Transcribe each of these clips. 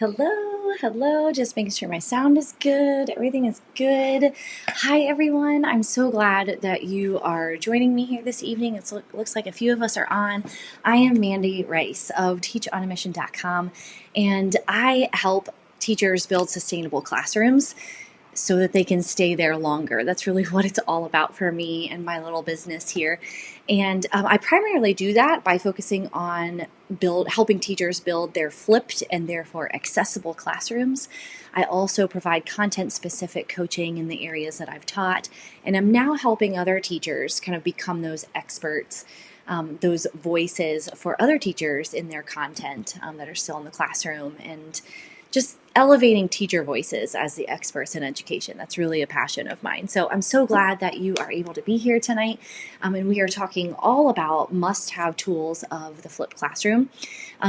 Hello. Just making sure my sound is good. Everything is good. Hi, everyone. I'm so glad that you are joining me here this evening. It looks like a few of us are on. I am Mandy Rice of teachonamission.com, and I help teachers build sustainable classrooms so that they can stay there longer. That's really what it's all about for me and my little business here. And I primarily do that by focusing on helping teachers build their flipped and therefore accessible classrooms. I also provide content-specific coaching in the areas that I've taught, and I'm now helping other teachers kind of become those experts, those voices for other teachers in their content that are still in the classroom, and just elevating teacher voices as the experts in education. That's really a passion of mine. So I'm so glad that you are able to be here tonight. And we are talking all about must-have tools of the flipped classroom.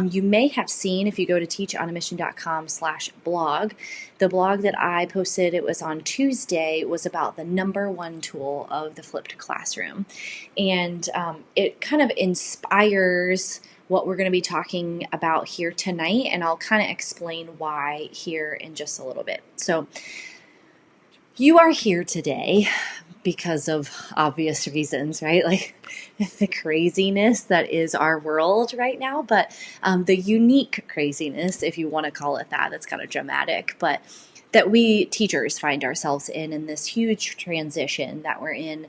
You may have seen, if you go to teachonamission.com/blog, the blog that I posted, it was on Tuesday, was about the number one tool of the flipped classroom. And it kind of inspires what we're going to be talking about here tonight, and I'll kind of explain why here in just a little bit. So you are here today because of obvious reasons, right? Like the craziness that is our world right now, but the unique craziness, if you want to call it that, that's kind of dramatic, but that we teachers find ourselves in this huge transition that we're in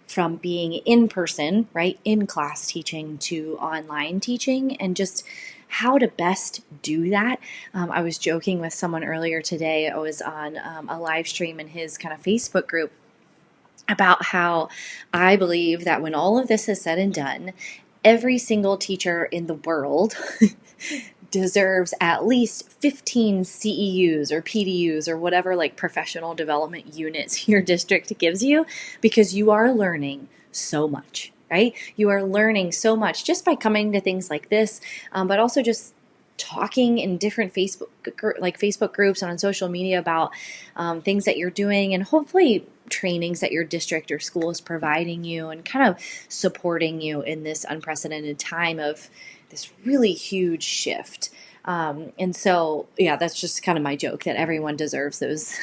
from being in person, right, in class teaching to online teaching, and just how to best do that. I was joking with someone earlier today. I was on a live stream in his kind of Facebook group about how I believe that when all of this is said and done, every single teacher in the world deserves at least 15 CEUs or PDUs or whatever like professional development units your district gives you, because you are learning so much, right? You are learning so much just by coming to things like this, but also just talking in different Facebook groups and on social media about things that you're doing, and hopefully trainings that your district or school is providing you, and kind of supporting you in this unprecedented time of this really huge shift. And so, yeah, that's just kind of my joke, that everyone deserves those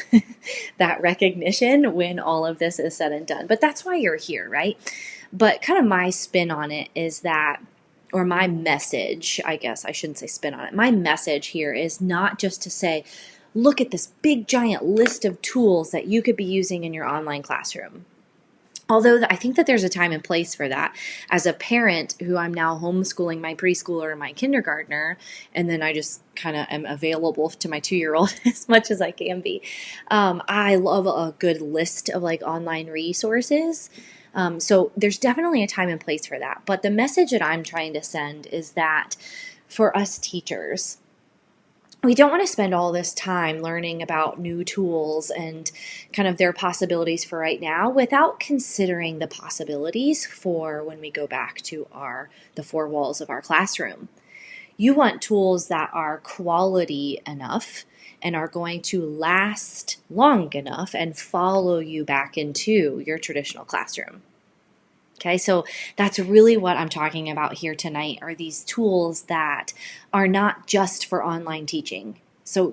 that recognition when all of this is said and done. But that's why you're here, right? But kind of my spin on it is that, or my message, I guess I shouldn't say spin on it. My message here is not just to say, look at this big giant list of tools that you could be using in your online classroom. Although I think that there's a time and place for that. As a parent who I'm now homeschooling my preschooler and my kindergartner, and then I just kind of am available to my 2-year-old as much as I can be. I love a good list of like online resources. So there's definitely a time and place for that. But the message that I'm trying to send is that for us teachers, we don't want to spend all this time learning about new tools and kind of their possibilities for right now without considering the possibilities for when we go back to the four walls of our classroom. You want tools that are quality enough and are going to last long enough and follow you back into your traditional classroom. Okay, so that's really what I'm talking about here tonight, are these tools that are not just for online teaching. So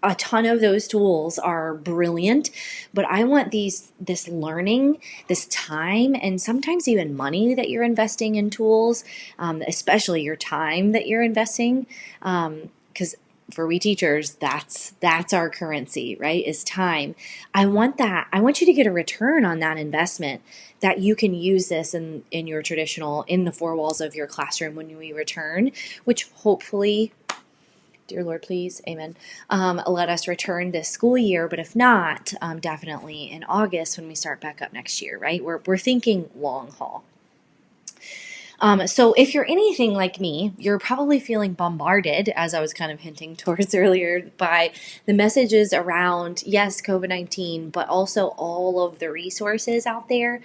a ton of those tools are brilliant, but I want this learning, this time, and sometimes even money that you're investing in tools, especially your time that you're investing, because for we teachers, that's our currency, right? Is time. I want that. I want you to get a return on that investment, that you can use this in your traditional, in the four walls of your classroom when we return, which hopefully, dear Lord, please, amen, let us return this school year. But if not, definitely in August when we start back up next year, right? We're thinking long haul. So if you're anything like me, you're probably feeling bombarded, as I was kind of hinting towards earlier, by the messages around, yes, COVID-19, but also all of the resources out there,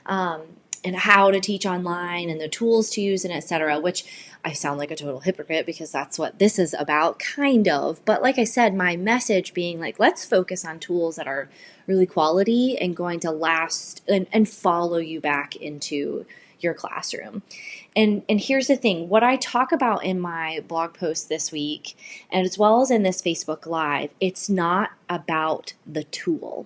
and how to teach online and the tools to use and etc., which I sound like a total hypocrite because that's what this is about, kind of. But like I said, my message being like, let's focus on tools that are really quality and going to last and follow you back into your classroom. And here's the thing, what I talk about in my blog post this week, and as well as in this Facebook Live, it's not about the tool.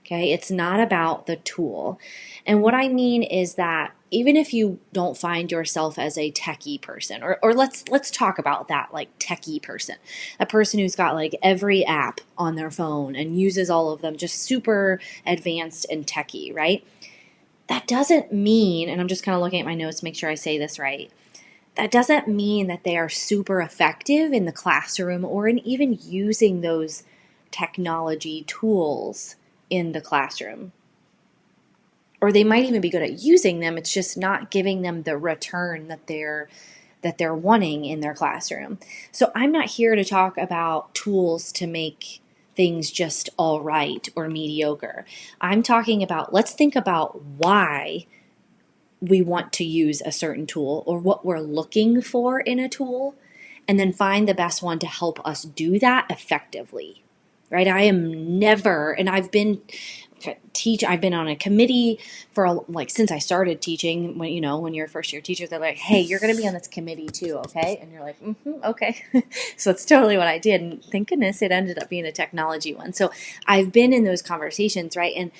Okay, it's not about the tool. And what I mean is that even if you don't find yourself as a techie person, or let's talk about that, like techie person, a person who's got like every app on their phone and uses all of them, just super advanced and techie, right? That doesn't mean, and I'm just kind of looking at my notes to make sure I say this right, that doesn't mean that they are super effective in the classroom or in even using those technology tools in the classroom. Or they might even be good at using them, it's just not giving them the return that they're wanting in their classroom. So I'm not here to talk about tools to make things just all right or mediocre. I'm talking about, let's think about why we want to use a certain tool or what we're looking for in a tool, and then find the best one to help us do that effectively. Right? I am never, and I've been on a committee for like since I started teaching. When you're a first year teacher, they're like, "Hey, you're going to be on this committee too, okay?" And you're like, "Okay." So that's totally what I did, and thank goodness it ended up being a technology one. So I've been in those conversations, right? And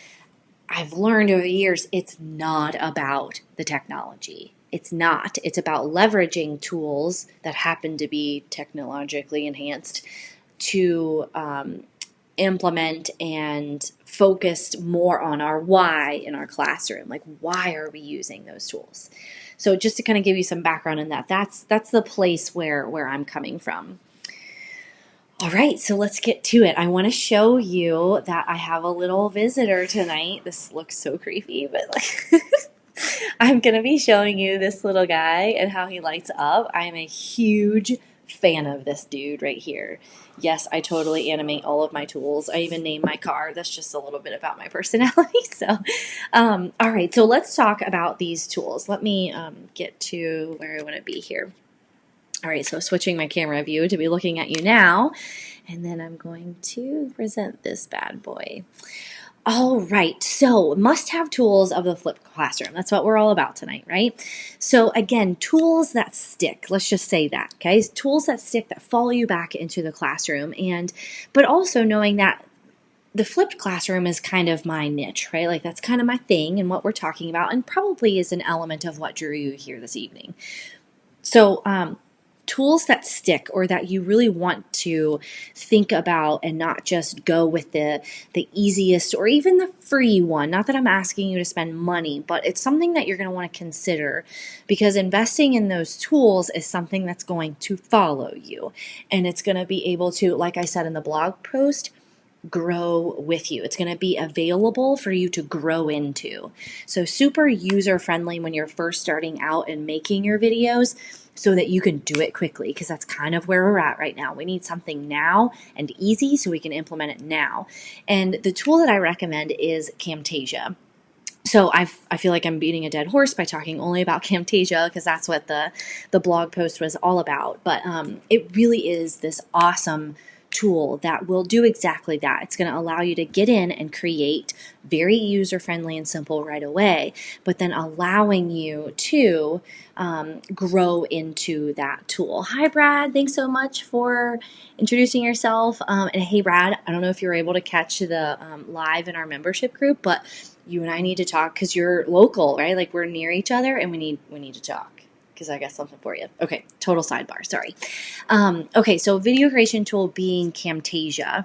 I've learned over the years, it's not about the technology. It's not. It's about leveraging tools that happen to be technologically enhanced to implement and focus more on our why in our classroom. Like, why are we using those tools? So just to kind of give you some background in that, that's the place where I'm coming from. All right, so let's get to it. I want to show you that I have a little visitor tonight. This looks so creepy, but like I'm going to be showing you this little guy and how he lights up. I am a huge fan of this dude right here. Yes, I totally animate all of my tools. I even name my car. That's just a little bit about my personality. So, all right, so let's talk about these tools. Let me get to where I want to be here. All right, so switching my camera view to be looking at you now, and then I'm going to present this bad boy. All right, so must-have tools of the flipped classroom. That's what we're all about tonight, right? So again, tools that stick. Let's just say that, okay? Tools that stick, that follow you back into the classroom, but also knowing that the flipped classroom is kind of my niche, right? Like that's kind of my thing and what we're talking about, and probably is an element of what drew you here this evening. So, tools that stick, or that you really want to think about and not just go with the easiest or even the free one. Not that I'm asking you to spend money, but it's something that you're going to want to consider, because investing in those tools is something that's going to follow you, and it's going to be able to, like I said in the blog post, grow with you. It's going to be available for you to grow into. So super user friendly when you're first starting out and making your videos, so that you can do it quickly, because that's kind of where we're at right now. We need something now and easy so we can implement it now. And the tool that I recommend is Camtasia. So I feel like I'm beating a dead horse by talking only about Camtasia, because that's what the blog post was all about. But it really is this awesome tool that will do exactly that. It's going to allow you to get in and create very user-friendly and simple right away, but then allowing you to grow into that tool. Hi, Brad. Thanks so much for introducing yourself. And hey, Brad, I don't know if you were able to catch the live in our membership group, but you and I need to talk because you're local, right? Like we're near each other, and we need to talk because I got something for you. Okay, total sidebar, sorry. Okay, so video creation tool being Camtasia.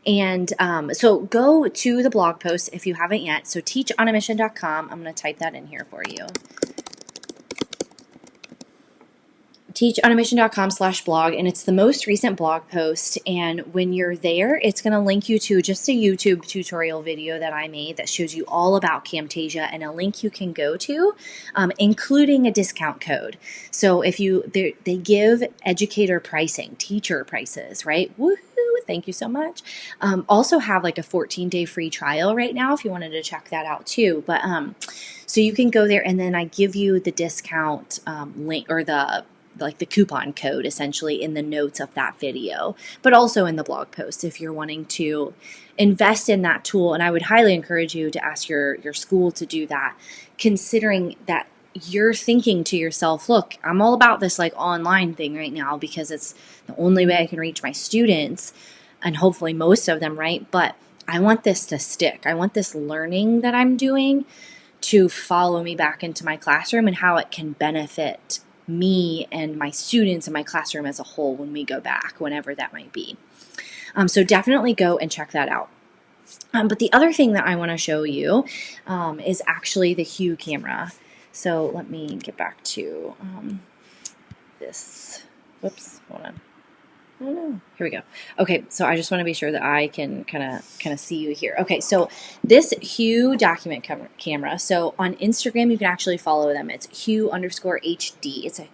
And so go to the blog post if you haven't yet. So teachonamission.com. I'm going to type that in here for you. teachonamission.com/blog, and it's the most recent blog post. And when you're there, it's going to link you to just a YouTube tutorial video that I made that shows you all about Camtasia, and a link you can go to, including a discount code. So if they give educator pricing, teacher prices, right? Woohoo! Thank you so much. Also have like a 14-day free trial right now if you wanted to check that out too. But so you can go there, and then I give you the discount link, or the coupon code essentially in the notes of that video, but also in the blog post if you're wanting to invest in that tool. And I would highly encourage you to ask your school to do that, considering that you're thinking to yourself, look, I'm all about this like online thing right now because it's the only way I can reach my students and hopefully most of them, right? But I want this to stick. I want this learning that I'm doing to follow me back into my classroom and how it can benefit me and my students and my classroom as a whole when we go back, whenever that might be. So definitely go and check that out. But the other thing that I want to show you is actually the Hue camera. So let me get back to this. Whoops, hold on. Oh no, here we go. Okay, so I just want to be sure that I can kind of see you here. Okay, so this Hue document camera. So on Instagram, you can actually follow them. It's Hue_HD. It's a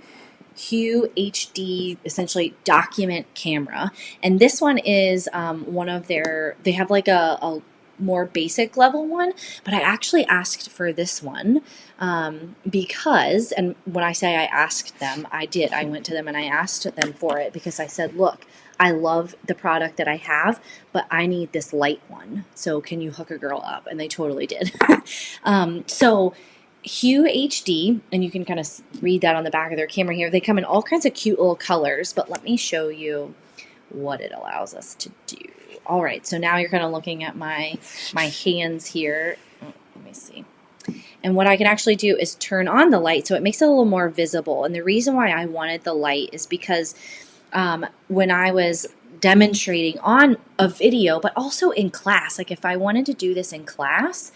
Hue HD, essentially document camera. And this one is one of they have like a more basic level one, but I actually asked for this one because, and when I say I asked them, I went to them and I asked them for it because I said, look, I love the product that I have, but I need this light one. So can you hook a girl up? And they totally did. So Hue HD, and you can kind of read that on the back of their camera here. They come in all kinds of cute little colors, but let me show you what it allows us to do. All right, so now you're kind of looking at my hands here. Oh, let me see. And what I can actually do is turn on the light so it makes it a little more visible. And the reason why I wanted the light is because when I was demonstrating on a video, but also in class, like if I wanted to do this in class,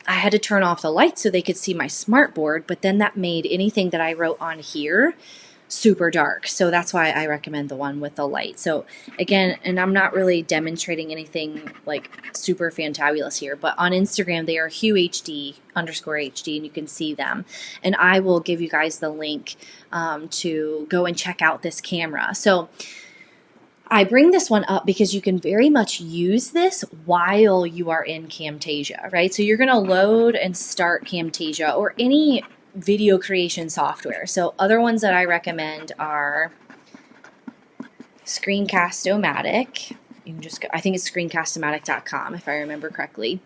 I had to turn off the light so they could see my smartboard, but then that made anything that I wrote on here super dark. So that's why I recommend the one with the light. So again, and I'm not really demonstrating anything like super fantabulous here, but on Instagram, they are Hue HD_HD, and you can see them. And I will give you guys the link to go and check out this camera. So I bring this one up because you can very much use this while you are in Camtasia, right? So you're going to load and start Camtasia or any video creation software. So other ones that I recommend are Screencast-O-Matic. You can just go, I think it's screencast-o-matic.com if I remember correctly.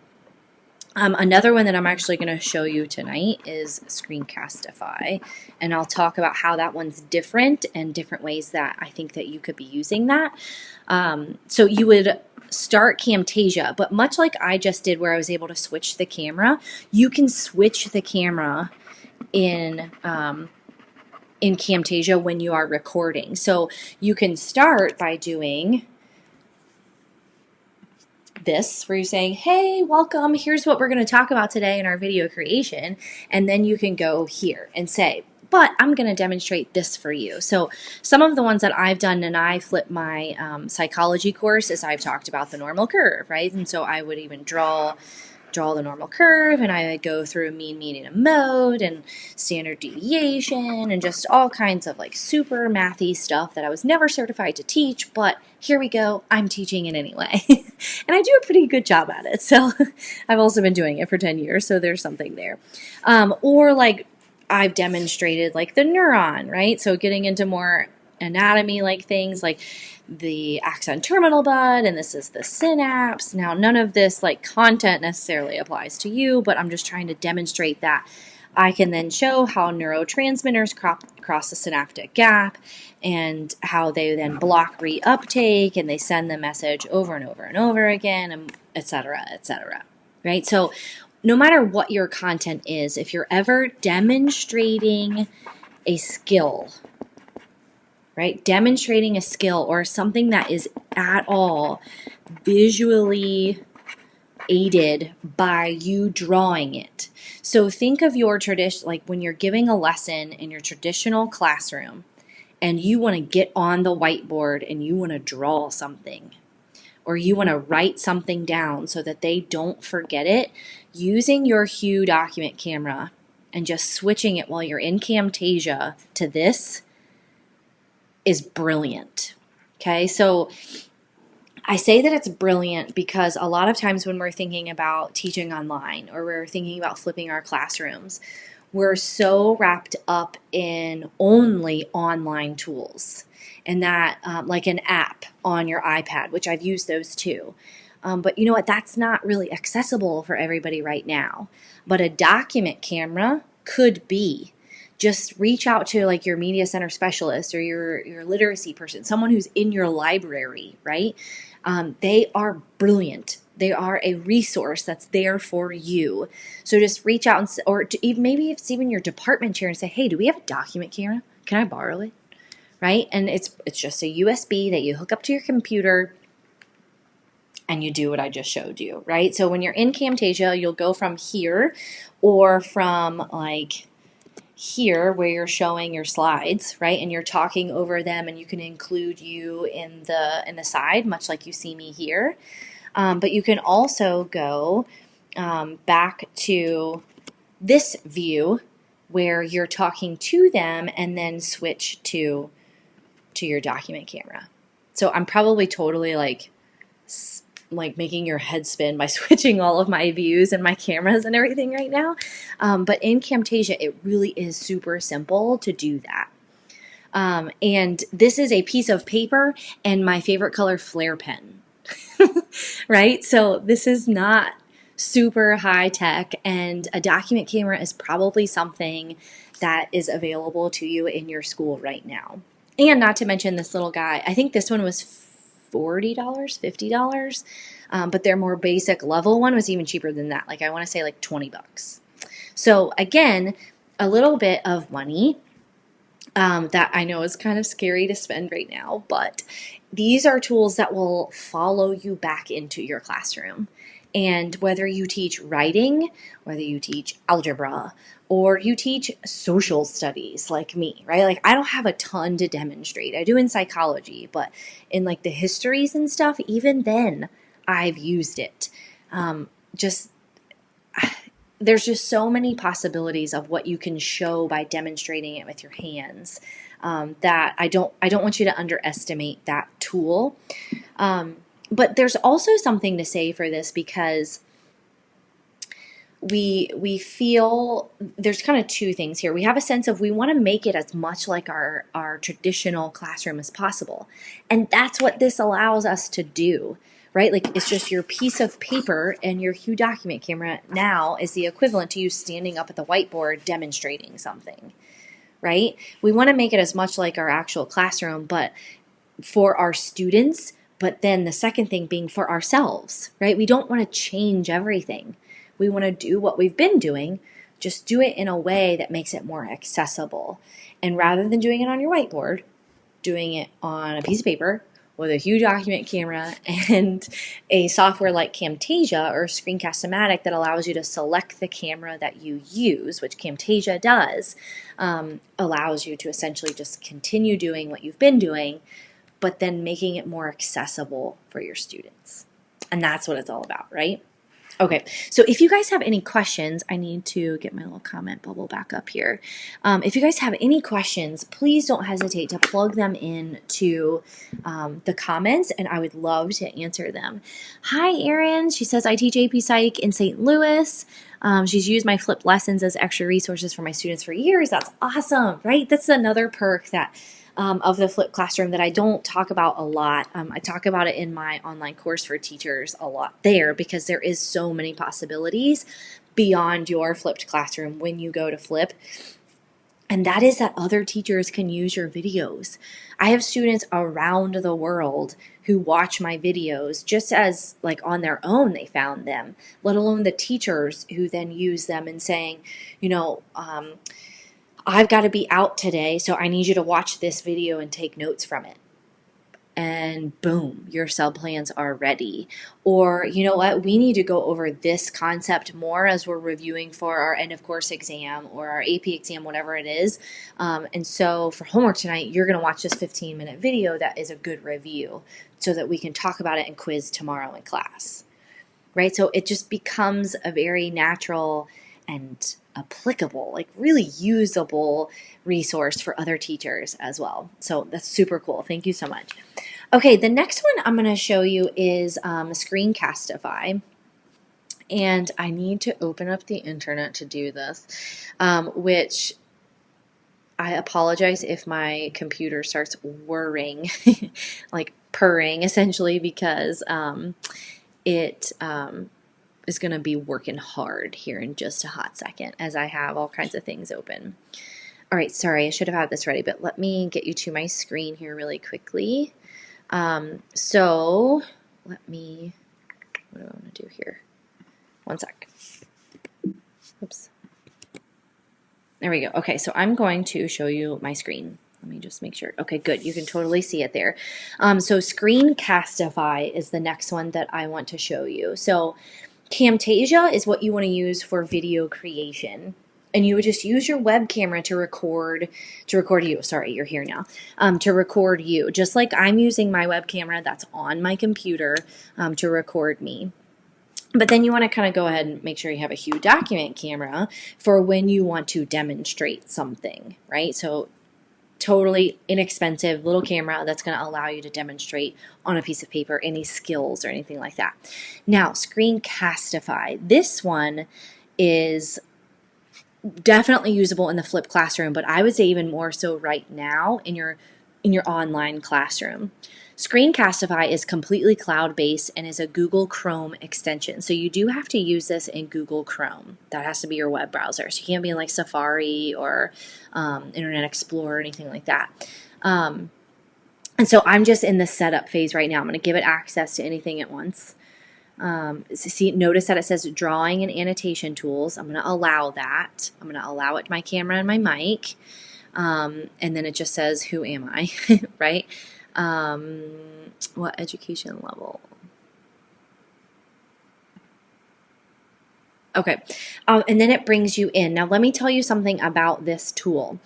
Another one that I'm actually going to show you tonight is Screencastify, and I'll talk about how that one's different and different ways that I think that you could be using that. So you would start Camtasia, but much like I just did where I was able to switch the camera, you can switch the camera in Camtasia when you are recording. So you can start by doing this, where you're saying, hey, welcome, here's what we're going to talk about today in our video creation. And then you can go here and say, but I'm going to demonstrate this for you. So some of the ones that I've done, and I flip my psychology course, is I've talked about the normal curve, right? And so I would even draw the normal curve, and I would go through mean, median, and mode, and standard deviation, and just all kinds of like super mathy stuff that I was never certified to teach, but here we go, I'm teaching it anyway. And I do a pretty good job at it. So I've also been doing it for 10 years, so there's something there. Or like I've demonstrated like the neuron, right? So getting into more anatomy like things like the axon terminal bud, and this is the synapse. Now, none of this like content necessarily applies to you, but I'm just trying to demonstrate that I can then show how neurotransmitters cross the synaptic gap and how they then block reuptake, and they send the message over and over and over again, and et cetera, right? So no matter what your content is, if you're ever demonstrating a skill, right? Demonstrating a skill or something that is at all visually aided by you drawing it. So think of your tradition, like when you're giving a lesson in your traditional classroom and you want to get on the whiteboard and you want to draw something, or you want to write something down so that they don't forget it, using your Hue document camera and just switching it while you're in Camtasia to this is brilliant. Okay, so I say that it's brilliant because a lot of times when we're thinking about teaching online or we're thinking about flipping our classrooms, we're so wrapped up in only online tools, and that like an app on your iPad, which I've used those too. But you know what? That's not really accessible for everybody right now. But a document camera could be. Just reach out to like your media center specialist or your literacy person, someone who's in your library, right? They are brilliant. They are a resource that's there for you. So just reach out or even, maybe if it's even your department chair, and say, hey, do we have a document camera? Can I borrow it? Right? And it's just a USB that you hook up to your computer and you do what I just showed you, right? So when you're in Camtasia, you'll go from here or from like here where you're showing your slides, right? And you're talking over them, and you can include you in the side, much like you see me here. But you can also go back to this view where you're talking to them and then switch to your document camera. So I'm probably totally like making your head spin by switching all of my views and my cameras and everything right now. But in Camtasia, it really is super simple to do that. And this is a piece of paper and my favorite color, Flare pen, right? So this is not super high tech, and a document camera is probably something that is available to you in your school right now. And not to mention this little guy, I think this one was $40, $50, but their more basic level one was even cheaper than that. Like I want to say like 20 bucks. So again, a little bit of money that I know is kind of scary to spend right now, but these are tools that will follow you back into your classroom. And whether you teach writing, whether you teach algebra, or you teach social studies like me, right? Like I don't have a ton to demonstrate. I do in psychology, but in like the histories and stuff, even then I've used it. There's just so many possibilities of what you can show by demonstrating it with your hands, that I don't want you to underestimate that tool. But there's also something to say for this, because we feel there's kind of two things here. We have a sense of we want to make it as much like our traditional classroom as possible. And that's what this allows us to do, right? Like it's just your piece of paper, and your Hue document camera now is the equivalent to you standing up at the whiteboard demonstrating something, right? We want to make it as much like our actual classroom, but for our students. But then the second thing being for ourselves, right? We don't want to change everything. We want to do what we've been doing, just do it in a way that makes it more accessible. And rather than doing it on your whiteboard, doing it on a piece of paper with a Hue document camera and a software like Camtasia or Screencastify that allows you to select the camera that you use, which Camtasia does, allows you to essentially just continue doing what you've been doing, but then making it more accessible for your students. And that's what it's all about, right? Okay, so if you guys have any questions, I need to get my little comment bubble back up here. If you guys have any questions, please don't hesitate to plug them in to the comments, and I would love to answer them. Hi, Erin. She says, I teach AP Psych in St. Louis. She's used my flipped lessons as extra resources for my students for years. That's awesome, right? That's another perk that of the flipped classroom that I don't talk about a lot. I talk about it in my online course for teachers a lot there, because there is so many possibilities beyond your flipped classroom when you go to flip. And that is that other teachers can use your videos. I have students around the world who watch my videos just as like on their own they found them, let alone the teachers who then use them and saying, I've got to be out today, so I need you to watch this video and take notes from it. And boom, your sub plans are ready. Or, you know what, we need to go over this concept more as we're reviewing for our end of course exam or our AP exam, whatever it is. And so for homework tonight, you're going to watch this 15-minute video that is a good review so that we can talk about it and quiz tomorrow in class, right? So it just becomes a very natural and applicable, like really usable resource for other teachers as well. So that's super cool. Thank you so much. Okay, the next one I'm going to show you is Screencastify. And I need to open up the internet to do this, which I apologize if my computer starts whirring, like purring essentially, because it is going to be working hard here in just a hot second as I have all kinds of things open. All right, sorry, I should have had this ready, but let me get you to my screen here really quickly. So let me, what do I want to do here? One sec. Oops. There we go. Okay, so I'm going to show you my screen. Let me just make sure. Okay, good. You can totally see it there. So Screencastify is the next one that I want to show you. So Camtasia is what you want to use for video creation. And you would just use your web camera to record you. Sorry, you're here now. To record you. Just like I'm using my web camera that's on my computer to record me. But then you want to kind of go ahead and make sure you have a Hue document camera for when you want to demonstrate something, right? So totally inexpensive little camera that's going to allow you to demonstrate on a piece of paper any skills or anything like that. Now, Screencastify. This one is definitely usable in the flipped classroom, but I would say even more so right now in your online classroom. Screencastify is completely cloud-based and is a Google Chrome extension. So you do have to use this in Google Chrome. That has to be your web browser. So you can't be in like Safari or Internet Explorer or anything like that. And so I'm just in the setup phase right now. I'm going to give it access to anything at once. Notice that it says drawing and annotation tools. I'm going to allow that. I'm going to allow it my camera and my mic. And then it just says, who am I, right? What education level? Okay, and then it brings you in. Now let me tell you something about this tool.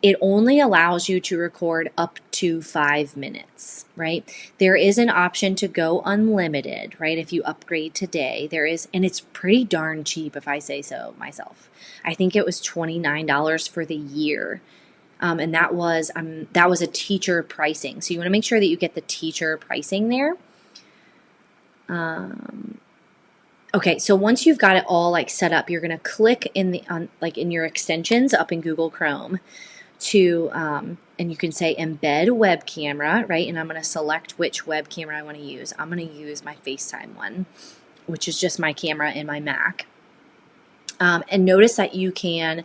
It only allows you to record up to 5 minutes, right? There is an option to go unlimited, right? If you upgrade today, there is, and it's pretty darn cheap if I say so myself. I think it was $29 for the year. And that was a teacher pricing. So you want to make sure that you get the teacher pricing there. Okay, so once you've got it all like set up, you're going to click in in your extensions up in Google Chrome to and you can say embed web camera, right? And I'm going to select which web camera I want to use. I'm going to use my FaceTime one, which is just my camera in my Mac. And notice that you can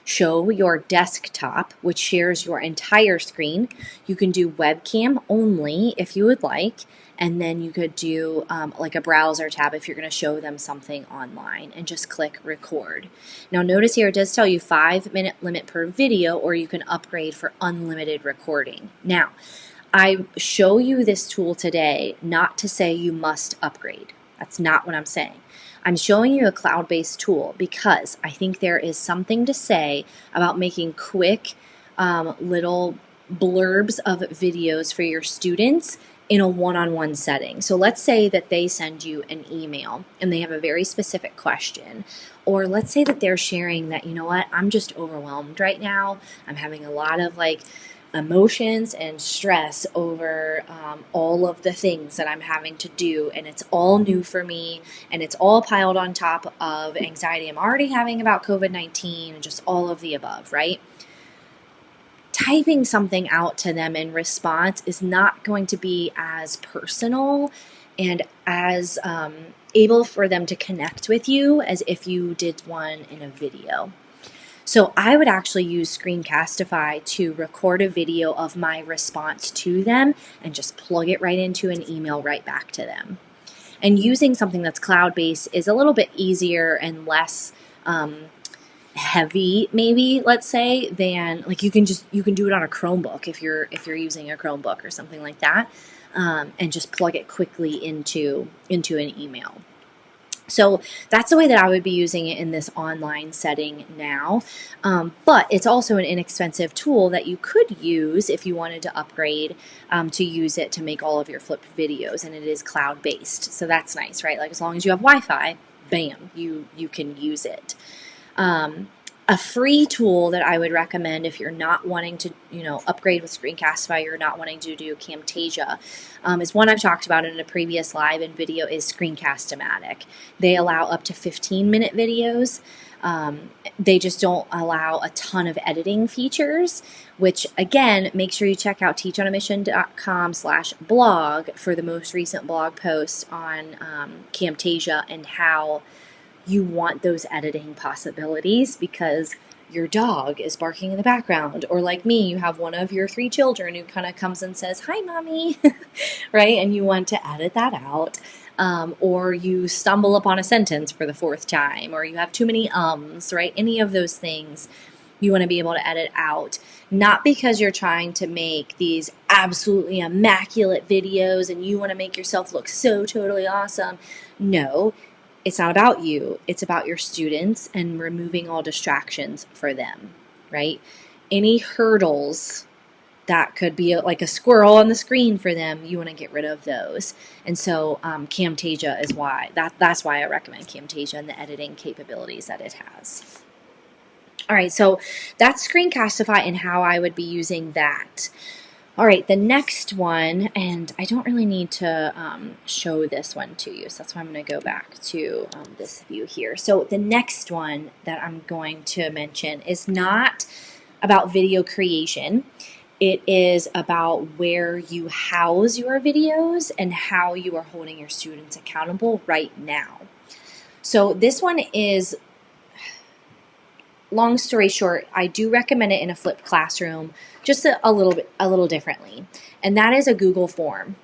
show your desktop, which shares your entire screen. You can do webcam only if you would like, and then you could do like a browser tab if you're going to show them something online, and just click record. Now notice here it does tell you 5-minute limit per video, or you can upgrade for unlimited recording. Now, I show you this tool today not to say you must upgrade. That's not what I'm saying. I'm showing you a cloud-based tool because I think there is something to say about making quick little blurbs of videos for your students in a one-on-one setting. So let's say that they send you an email and they have a very specific question. Or let's say that they're sharing that, you know what, I'm just overwhelmed right now. I'm having a lot of emotions and stress over all of the things that I'm having to do, and it's all new for me, and it's all piled on top of anxiety I'm already having about COVID-19 and just all of the above, right? Typing something out to them in response is not going to be as personal and as able for them to connect with you as if you did one in a video. So I would actually use Screencastify to record a video of my response to them and just plug it right into an email right back to them. And using something that's cloud-based is a little bit easier and less heavy, maybe, let's say, than you can do it on a Chromebook if you're using a Chromebook or something like that, and just plug it quickly into an email. So that's the way that I would be using it in this online setting now. But it's also an inexpensive tool that you could use if you wanted to upgrade to use it to make all of your flipped videos. And it is cloud-based. So that's nice, right? Like as long as you have Wi-Fi, bam, you can use it. A free tool that I would recommend if you're not wanting to, upgrade with Screencastify, you're not wanting to do Camtasia, is one I've talked about in a previous live and video is Screencast-O-Matic. They allow up to 15-minute videos. They just don't allow a ton of editing features, which again, make sure you check out teachonamission.com/blog for the most recent blog post on Camtasia and how you want those editing possibilities, because your dog is barking in the background, or like me, you have one of your 3 children who kind of comes and says, "Hi, mommy," right? And you want to edit that out. Or you stumble upon a sentence for the 4th time, or you have too many ums, right? Any of those things you want to be able to edit out. Not because you're trying to make these absolutely immaculate videos and you want to make yourself look so totally awesome. No, it's not about you. It's about your students and removing all distractions for them, right? Any hurdles that could be like a squirrel on the screen for them, you want to get rid of those. And so Camtasia is why. That's why I recommend Camtasia and the editing capabilities that it has. All right, so that's Screencastify and how I would be using that. All right, the next one, and I don't really need to show this one to you, so that's why I'm going to go back to this view here. So the next one that I'm going to mention is not about video creation. It is about where you house your videos and how you are holding your students accountable right now. So this one is, long story short, I do recommend it in a flipped classroom, just a little differently, and that is a Google form.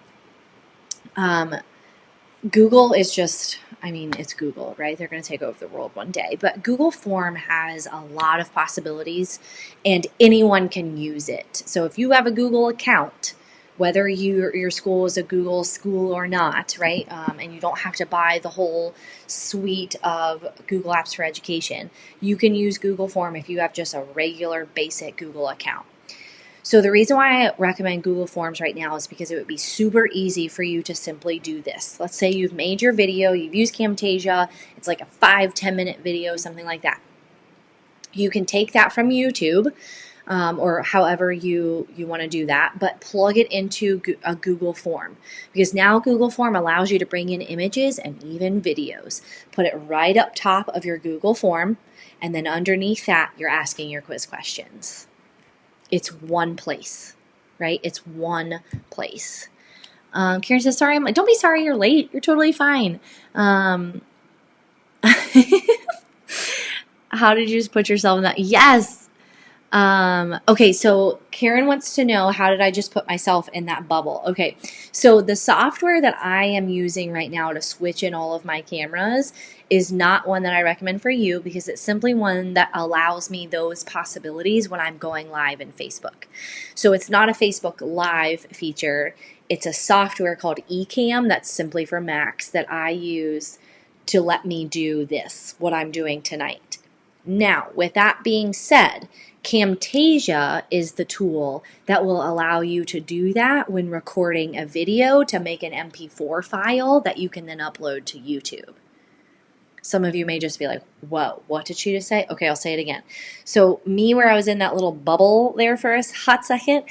Google is just, I mean, it's Google, right? They're going to take over the world one day, but Google Form has a lot of possibilities, and anyone can use it. So if you have a Google account, whether your school is a Google school or not, right? And you don't have to buy the whole suite of Google Apps for Education. You can use Google Form if you have just a regular basic Google account. So the reason why I recommend Google Forms right now is because it would be super easy for you to simply do this. Let's say you've made your video, you've used Camtasia, it's like a 5-10 minute video, something like that. You can take that from YouTube, or however you want to do that, but plug it into a Google Form, because now Google Form allows you to bring in images and even videos. Put it right up top of your Google Form, and then underneath that, you're asking your quiz questions. It's one place, right? It's one place. Karen says, sorry, I'm like, don't be sorry you're late. You're totally fine. How did you just put yourself in that? Yes. Okay, so Karen wants to know, how did I just put myself in that bubble? Okay, so the software that I am using right now to switch in all of my cameras is not one that I recommend for you, because it's simply one that allows me those possibilities when I'm going live in Facebook. So it's not a Facebook Live feature. It's a software called Ecamm that's simply for Macs that I use to let me do this, what I'm doing tonight. Now, with that being said, Camtasia is the tool that will allow you to do that when recording a video, to make an MP4 file that you can then upload to YouTube. Some of you may just be like, whoa, what did she just say? Okay, I'll say it again. So me, where I was in that little bubble there for a hot second,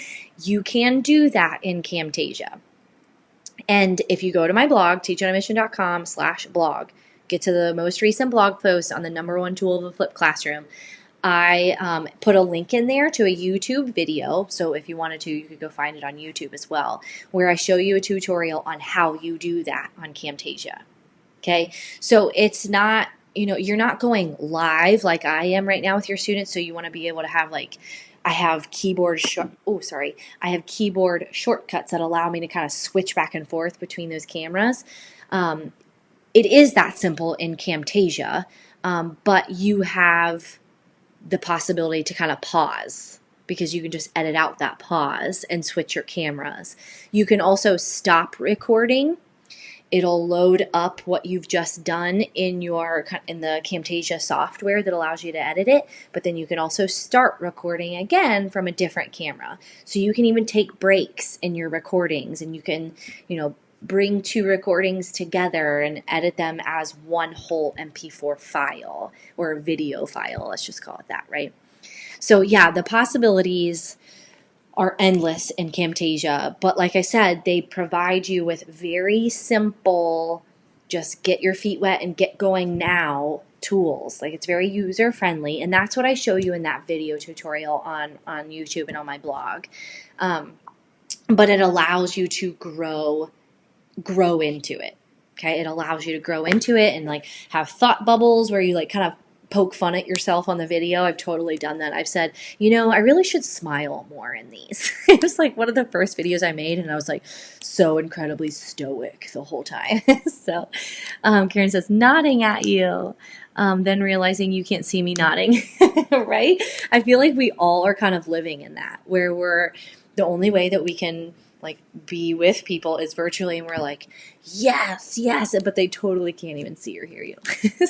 you can do that in Camtasia. And if you go to my blog, teachonamission.com/blog, get to the most recent blog post on the #1 tool of the flipped classroom, I put a link in there to a YouTube video. So if you wanted to, you could go find it on YouTube as well, where I show you a tutorial on how you do that on Camtasia. Okay, so it's not, you're not going live like I am right now with your students. So you want to be able to have, like, I have keyboard shortcuts that allow me to kind of switch back and forth between those cameras. It is that simple in Camtasia, but you have the possibility to kind of pause, because you can just edit out that pause and switch your cameras. You can also stop recording. It'll load up what you've just done in the Camtasia software that allows you to edit it, but then you can also start recording again from a different camera. So you can even take breaks in your recordings, and you can, bring 2 recordings together and edit them as one whole MP4 file, or a video file, let's just call it that, right? So yeah, the possibilities are endless in Camtasia, but like I said, they provide you with very simple, just get your feet wet and get going now tools. Like, it's very user friendly, and that's what I show you in that video tutorial on YouTube and on my blog. But it allows you to grow into it. Okay, it allows you to grow into it and like have thought bubbles where you like kind of poke fun at yourself on the video. I've totally done that. I've said, I really should smile more in these. It was like one of the first videos I made, and I was like so incredibly stoic the whole time. So Karen says, nodding at you. Then realizing you can't see me nodding, right? I feel like we all are kind of living in that, where the only way that we can like be with people is virtually, and we're like, yes, but they totally can't even see or hear you.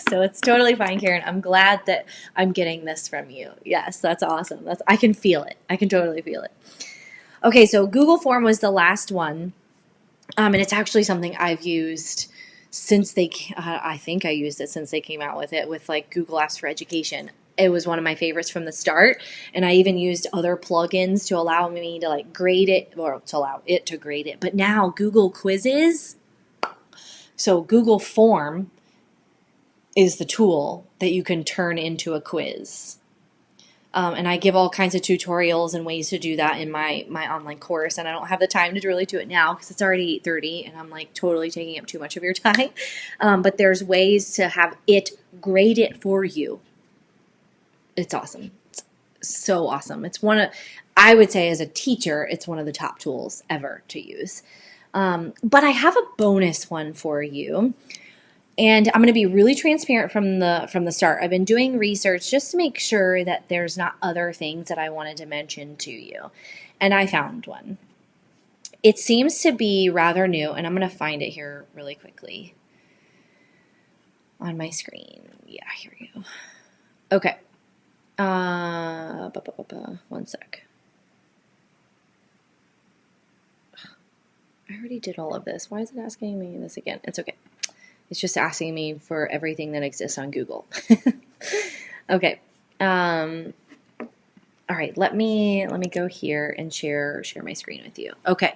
So it's totally fine, Karen. I'm glad that I'm getting this from you. Yes, that's awesome. I can feel it. I can totally feel it. Okay, so Google Form was the last one. And it's actually something I've used since I think I used it since they came out with it, with like Google Apps for Education. It was one of my favorites from the start, and I even used other plugins to allow me to like grade it, or to allow it to grade it. But now Google Quizzes, so Google Form is the tool that you can turn into a quiz. And I give all kinds of tutorials and ways to do that in my online course, and I don't have the time to really do it now because it's already 8:30 and I'm like totally taking up too much of your time. But there's ways to have it grade it for you. It's awesome. It's so awesome. It's I would say as a teacher, it's one of the top tools ever to use. But I have a bonus one for you. And I'm going to be really transparent from the start. I've been doing research just to make sure that there's not other things that I wanted to mention to you. And I found one. It seems to be rather new, and I'm going to find it here really quickly on my screen. Yeah, here we go. Okay. One sec. I already did all of this. Why is it asking me this again? It's okay. It's just asking me for everything that exists on Google. Okay. All right. Let me go here and share my screen with you. Okay.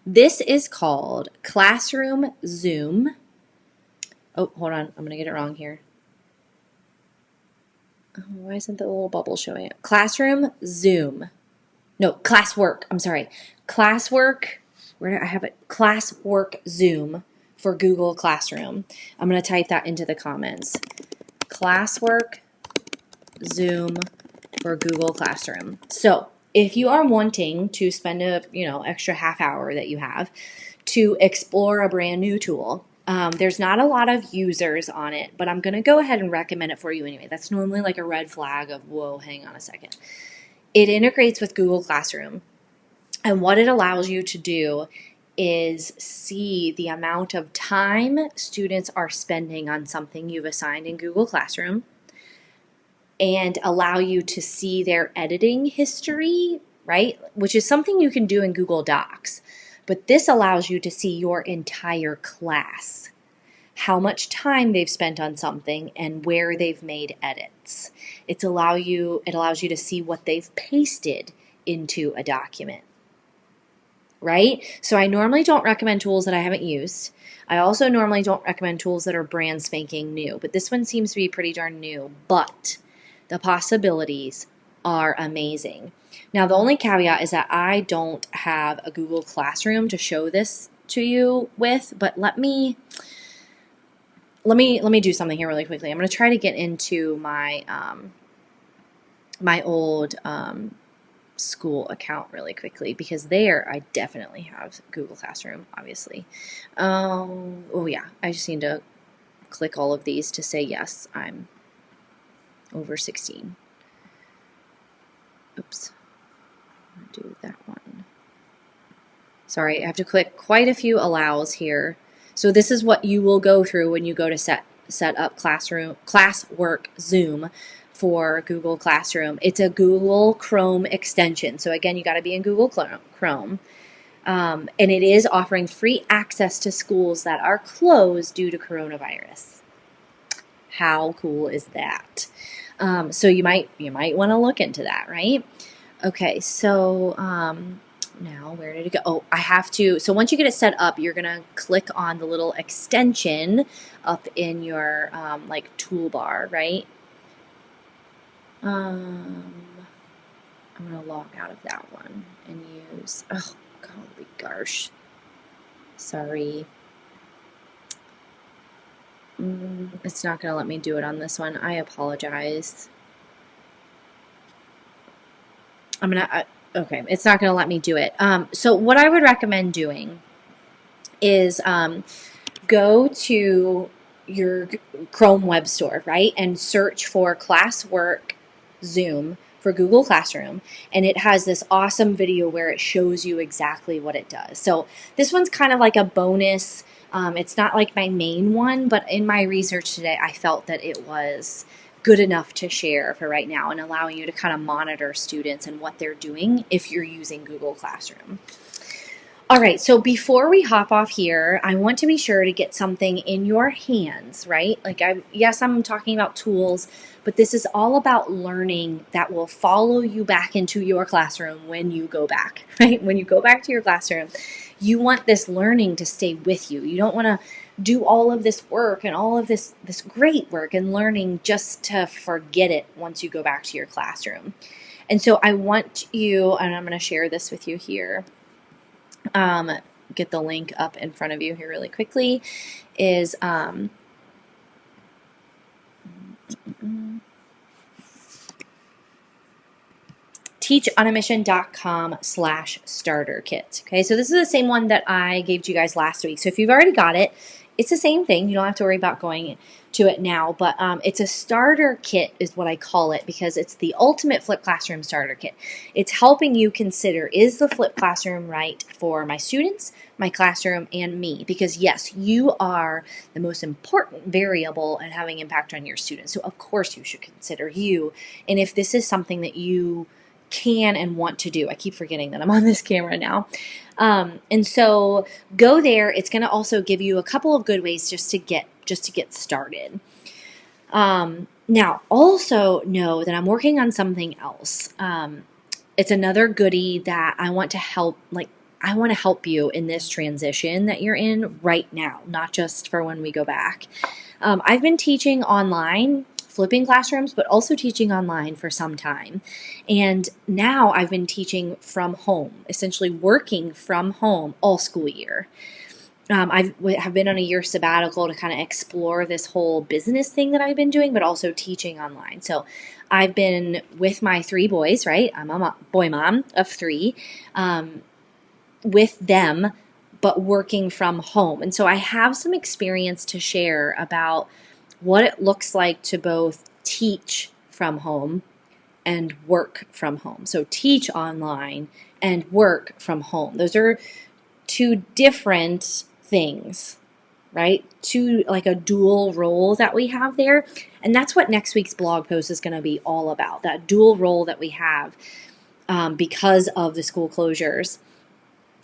This is called Classroom Zoom. Oh, hold on. I'm going to get it wrong here. Oh, why isn't the little bubble showing up? Classroom Zoom. No, Classwork. I'm sorry. Classwork. Where do I have it? Classwork Zoom for Google Classroom. I'm going to type that into the comments. Classwork Zoom for Google Classroom. So if you are wanting to spend a extra half hour that you have to explore a brand new tool, there's not a lot of users on it, but I'm going to go ahead and recommend it for you anyway. That's normally like a red flag of, whoa, hang on a second. It integrates with Google Classroom, and what it allows you to do is see the amount of time students are spending on something you've assigned in Google Classroom, and allow you to see their editing history, right? Which is something you can do in Google Docs. But this allows you to see your entire class, how much time they've spent on something and where they've made edits. It allows you to see what they've pasted into a document, right? So I normally don't recommend tools that I haven't used. I also normally don't recommend tools that are brand spanking new, but this one seems to be pretty darn new, but the possibilities are amazing. Now, the only caveat is that I don't have a Google Classroom to show this to you with, but let me do something here really quickly. I'm going to try to get into my my old school account really quickly, because there I definitely have Google Classroom, obviously. Oh yeah, I just need to click all of these to say yes, I'm over 16. Oops, I'll do that one. Sorry, I have to click quite a few allows here. So this is what you will go through when you go to set up Classwork Zoom for Google Classroom. It's a Google Chrome extension. So again, you got to be in Google Chrome. And it is offering free access to schools that are closed due to coronavirus. How cool is that? So you might want to look into that, right? Okay, so now, where did it go? Oh, I have to. So once you get it set up, you're going to click on the little extension up in your like toolbar, right? I'm going to log out of that one and use, oh, golly gosh. Sorry. It's not going to let me do it on this one. I apologize. Okay, it's not going to let me do it. So what I would recommend doing is go to your Chrome web store, right, and search for Classwork Zoom for Google Classroom, and it has this awesome video where it shows you exactly what it does. So this one's kind of like a bonus. It's not like my main one, but in my research today, I felt that it was good enough to share for right now and allowing you to kind of monitor students and what they're doing if you're using Google Classroom. All right, so before we hop off here, I want to be sure to get something in your hands, right? Like, yes, I'm talking about tools, but this is all about learning that will follow you back into your classroom when you go back, right? When you go back to your classroom, you want this learning to stay with you. You don't want to do all of this work and all of this great work and learning just to forget it once you go back to your classroom. And so I want you, and I'm going to share this with you here. Get the link up in front of you here really quickly, is teachonamission.com/starter kit. Okay, so this is the same one that I gave to you guys last week. So if you've already got it, it's the same thing. You don't have to worry about going to it now, but it's a starter kit is what I call it because it's the ultimate flipped classroom starter kit. It's helping you consider, is the flipped classroom right for my students, my classroom, and me? Because yes, you are the most important variable in having impact on your students. So of course you should consider you. And if this is something that you can and want to do. I keep forgetting that I'm on this camera now. And so go there. It's going to also give you a couple of good ways just to get started. Now, also know that I'm working on something else. It's another goodie that I want to help, I want to help you in this transition that you're in right now, not just for when we go back. I've been teaching online, flipping classrooms, but also teaching online for some time. And now I've been teaching from home, essentially working from home all school year. I have been on a year sabbatical to kind of explore this whole business thing that I've been doing, but also teaching online. So I've been with my 3 boys, right? I'm a boy mom of 3, with them, but working from home. And so I have some experience to share about what it looks like to both teach from home and work from home. So teach online and work from home. Those are 2 different things, right? 2, like a dual role that we have there. And that's what next week's blog post is going to be all about, that dual role that we have because of the school closures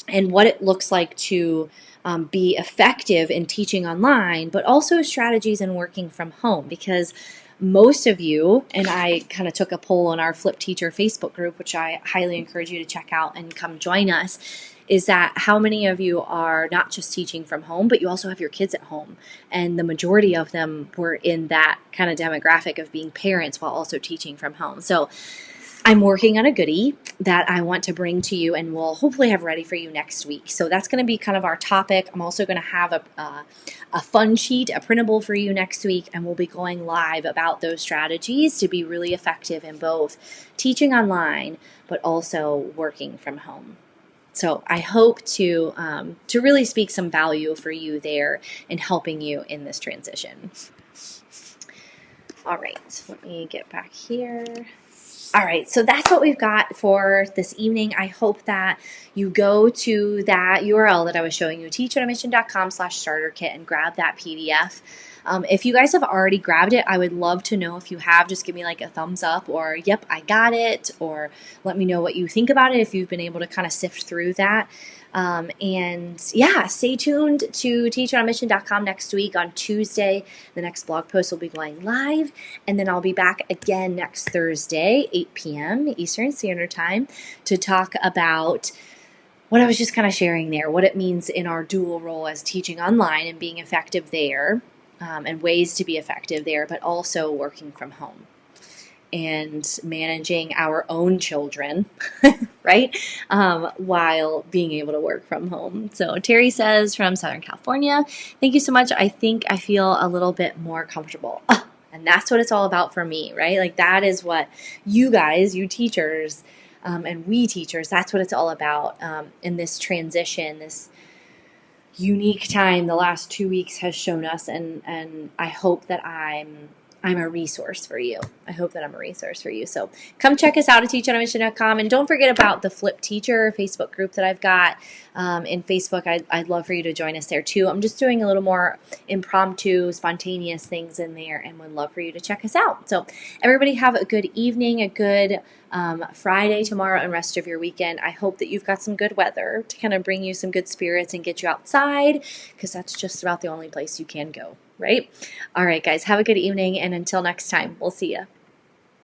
and what it looks like to be effective in teaching online, but also strategies in working from home, because most of you, and I kind of took a poll on our Flip Teacher Facebook group, which I highly encourage you to check out and come join us, is that how many of you are not just teaching from home, but you also have your kids at home. And the majority of them were in that kind of demographic of being parents while also teaching from home. So I'm working on a goodie that I want to bring to you and we'll hopefully have ready for you next week. So that's going to be kind of our topic. I'm also going to have a fun sheet, a printable for you next week, and we'll be going live about those strategies to be really effective in both teaching online, but also working from home. So I hope to really speak some value for you there in helping you in this transition. All right, let me get back here. All right, so that's what we've got for this evening. I hope that you go to that URL that I was showing you, teachonamission.com/starter-kit, and grab that PDF. If you guys have already grabbed it, I would love to know if you have. Just give me like a thumbs up or, yep, I got it, or let me know what you think about it if you've been able to kind of sift through that. And yeah, stay tuned to teachonamission.com next week on Tuesday. The next blog post will be going live, and then I'll be back again next Thursday, 8 p.m. Eastern Standard Time, to talk about what I was just kind of sharing there, what it means in our dual role as teaching online and being effective there, and ways to be effective there, but also working from home and managing our own children, right? While being able to work from home. So Terry says from Southern California, thank you so much. I think I feel a little bit more comfortable. And that's what it's all about for me, right? Like that is what you guys, you teachers, and we teachers, that's what it's all about in this transition, this unique time the last 2 weeks has shown us, and I hope that I'm a resource for you. I hope that I'm a resource for you. So come check us out at teachonamission.com, and don't forget about the Flip Teacher Facebook group that I've got in Facebook. I'd love for you to join us there too. I'm just doing a little more impromptu, spontaneous things in there, and would love for you to check us out. So everybody have a good evening, a good Friday, tomorrow, and rest of your weekend. I hope that you've got some good weather to kind of bring you some good spirits and get you outside, because that's just about the only place you can go, right? All right, guys, have a good evening, and until next time, we'll see you.